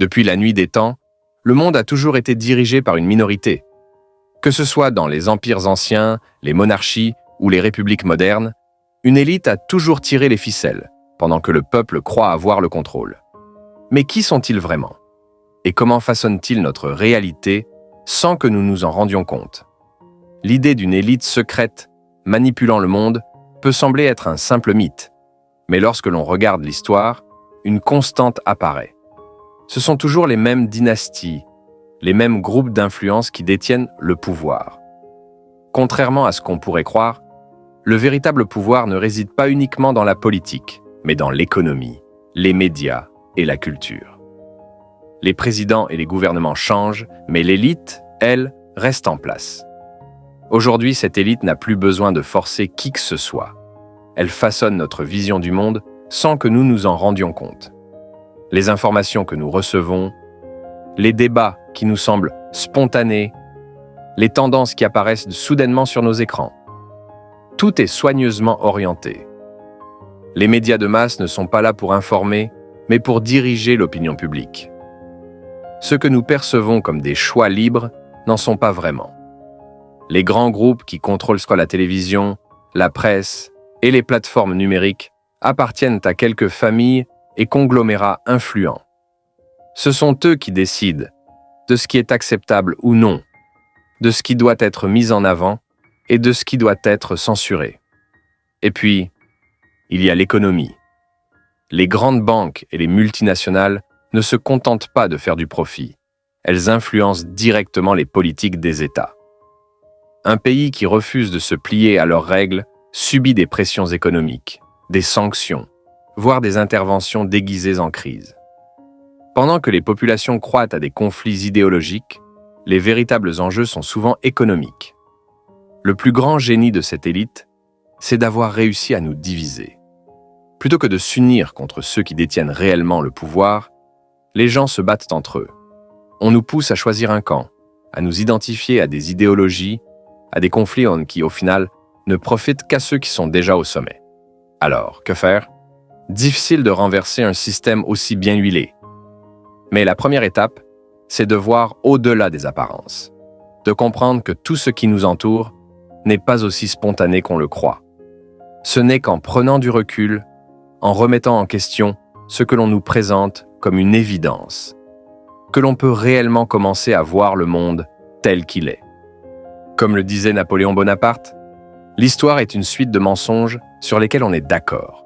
Depuis la nuit des temps, le monde a toujours été dirigé par une minorité. Que ce soit dans les empires anciens, les monarchies ou les républiques modernes, une élite a toujours tiré les ficelles, pendant que le peuple croit avoir le contrôle. Mais qui sont-ils vraiment? Et comment façonnent-ils notre réalité sans que nous nous en rendions compte? L'idée d'une élite secrète manipulant le monde peut sembler être un simple mythe, mais lorsque l'on regarde l'histoire, une constante apparaît. Ce sont toujours les mêmes dynasties, les mêmes groupes d'influence qui détiennent le pouvoir. Contrairement à ce qu'on pourrait croire, le véritable pouvoir ne réside pas uniquement dans la politique, mais dans l'économie, les médias et la culture. Les présidents et les gouvernements changent, mais l'élite, elle, reste en place. Aujourd'hui, cette élite n'a plus besoin de forcer qui que ce soit. Elle façonne notre vision du monde sans que nous nous en rendions compte. Les informations que nous recevons, les débats qui nous semblent spontanés, les tendances qui apparaissent soudainement sur nos écrans. Tout est soigneusement orienté. Les médias de masse ne sont pas là pour informer, mais pour diriger l'opinion publique. Ce que nous percevons comme des choix libres n'en sont pas vraiment. Les grands groupes qui contrôlent la télévision, la presse et les plateformes numériques appartiennent à quelques familles et conglomérats influents. Ce sont eux qui décident de ce qui est acceptable ou non, de ce qui doit être mis en avant et de ce qui doit être censuré. Et puis, il y a l'économie. Les grandes banques et les multinationales ne se contentent pas de faire du profit. Elles influencent directement les politiques des États. Un pays qui refuse de se plier à leurs règles subit des pressions économiques, des sanctions, voire des interventions déguisées en crise. Pendant que les populations croient à des conflits idéologiques, les véritables enjeux sont souvent économiques. Le plus grand génie de cette élite, c'est d'avoir réussi à nous diviser. Plutôt que de s'unir contre ceux qui détiennent réellement le pouvoir, les gens se battent entre eux. On nous pousse à choisir un camp, à nous identifier à des idéologies, à des conflits qui, au final, ne profitent qu'à ceux qui sont déjà au sommet. Alors, que faire? Difficile de renverser un système aussi bien huilé. Mais la première étape, c'est de voir au-delà des apparences, de comprendre que tout ce qui nous entoure n'est pas aussi spontané qu'on le croit. Ce n'est qu'en prenant du recul, en remettant en question ce que l'on nous présente comme une évidence, que l'on peut réellement commencer à voir le monde tel qu'il est. Comme le disait Napoléon Bonaparte, l'histoire est une suite de mensonges sur lesquels on est d'accord.